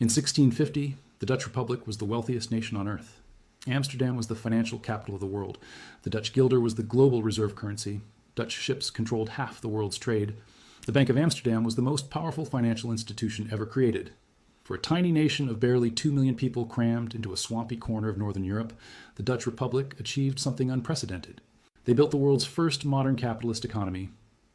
In 1650, the Dutch Republic was the wealthiest nation on earth. Amsterdam was the financial capital of the world. The Dutch guilder was the global reserve currency. Dutch ships controlled half the world's trade. The Bank of Amsterdam was the most powerful financial institution ever created. For a tiny nation of barely 2 million people crammed into a swampy corner of Northern Europe, the Dutch Republic achieved something unprecedented. They built the world's first modern capitalist economy.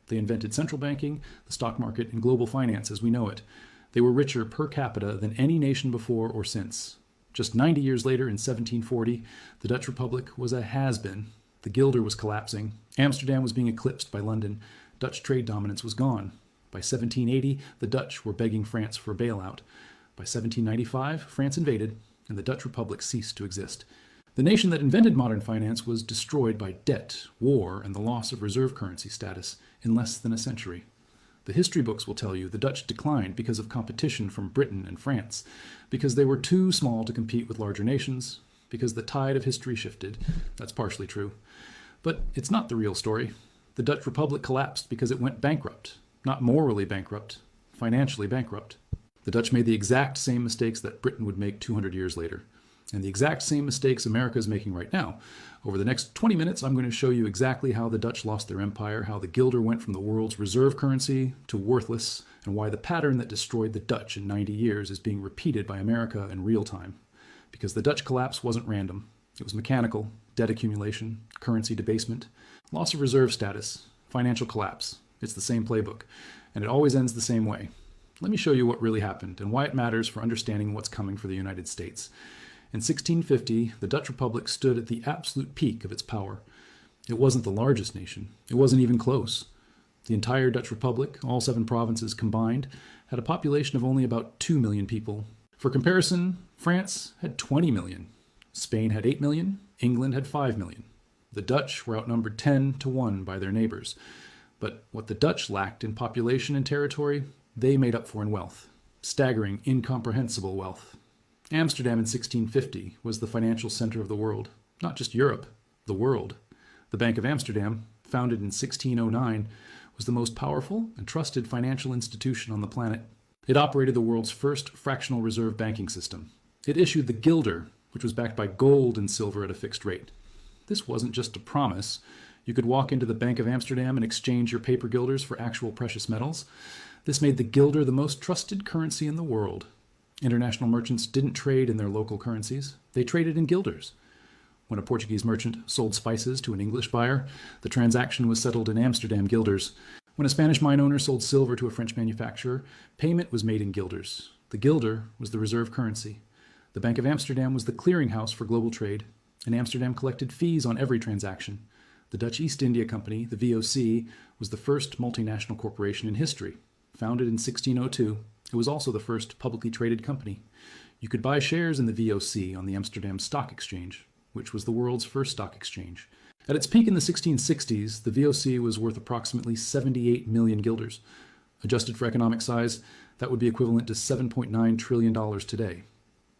They invented central banking, the stock market, and global finance as we know it. They were richer per capita than any nation before or since. Just 90 years later, in 1740, the Dutch Republic was a has-been. The guilder was collapsing. Amsterdam was being eclipsed by London. Dutch trade dominance was gone. By 1780, the Dutch were begging France for a bailout. By 1795, France invaded, and the Dutch Republic ceased to exist. The nation that invented modern finance was destroyed by debt, war, and the loss of reserve currency status in less than a century. The history books will tell you the Dutch declined because of competition from Britain and France, because they were too small to compete with larger nations, because the tide of history shifted. That's partially true. But it's not the real story. The Dutch Republic collapsed because it went bankrupt. Not morally bankrupt, financially bankrupt. The Dutch made the exact same mistakes that Britain would make 200 years later, and the exact same mistakes America is making right now. Over the next 20 minutes, I'm going to show you exactly how the Dutch lost their empire, how the guilder went from the world's reserve currency to worthless, and why the pattern that destroyed the Dutch in 90 years is being repeated by America in real time. Because the Dutch collapse wasn't random. It was mechanical, debt accumulation, currency debasement, loss of reserve status, financial collapse. It's the same playbook, and it always ends the same way. Let me show you what really happened and why it matters for understanding what's coming for the United States. In 1650, the Dutch Republic stood at the absolute peak of its power. It wasn't the largest nation. It wasn't even close. The entire Dutch Republic, all 7 provinces combined, had a population of only about 2 million people. For comparison, France had 20 million. Spain had 8 million. England had 5 million. The Dutch were outnumbered 10 to 1 by their neighbors. But what the Dutch lacked in population and territory, they made up for in wealth. Staggering, incomprehensible wealth. Amsterdam in 1650 was the financial center of the world. Not just Europe, the world. The Bank of Amsterdam, founded in 1609, was the most powerful and trusted financial institution on the planet. It operated the world's first fractional reserve banking system. It issued the guilder, which was backed by gold and silver at a fixed rate. This wasn't just a promise. You could walk into the Bank of Amsterdam and exchange your paper guilders for actual precious metals. This made the guilder the most trusted currency in the world. International merchants didn't trade in their local currencies. They traded in guilders. When a Portuguese merchant sold spices to an English buyer, the transaction was settled in Amsterdam guilders. When a Spanish mine owner sold silver to a French manufacturer, payment was made in guilders. The guilder was the reserve currency. The Bank of Amsterdam was the clearinghouse for global trade, and Amsterdam collected fees on every transaction. The Dutch East India Company, the VOC, was the first multinational corporation in history. Founded in 1602, it was also the first publicly traded company. You could buy shares in the VOC on the Amsterdam Stock Exchange, which was the world's first stock exchange. At its peak in the 1660s, the VOC was worth approximately 78 million guilders. Adjusted for economic size, that would be equivalent to $7.9 trillion today.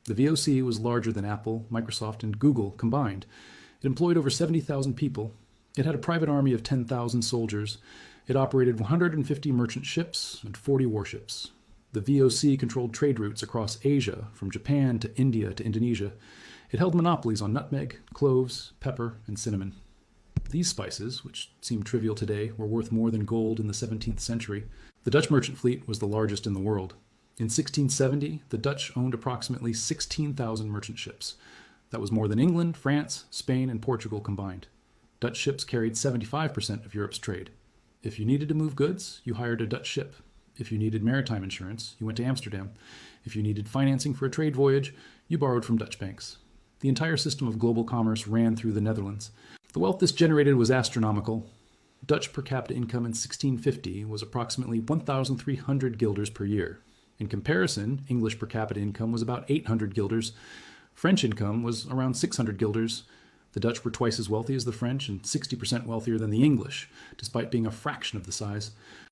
The VOC was larger than Apple, Microsoft, and Google combined. It employed over 70,000 people. It had a private army of 10,000 soldiers. It operated 150 merchant ships and 40 warships. The VOC controlled trade routes across Asia, from Japan to India to Indonesia. It held monopolies on nutmeg, cloves, pepper, and cinnamon. These spices, which seem trivial today, were worth more than gold in the 17th century. The Dutch merchant fleet was the largest in the world. In 1670, the Dutch owned approximately 16,000 merchant ships. That was more than England, France, Spain, and Portugal combined. Dutch ships carried 75% of Europe's trade. If you needed to move goods, you hired a Dutch ship. If you needed maritime insurance, you went to Amsterdam. If you needed financing for a trade voyage, you borrowed from Dutch banks. The entire system of global commerce ran through the Netherlands. The wealth this generated was astronomical. Dutch per capita income in 1650 was approximately 1,300 guilders per year. In comparison, English per capita income was about 800 guilders. French income was around 600 guilders. The Dutch were twice as wealthy as the French and 60% wealthier than the English, despite being a fraction of the size.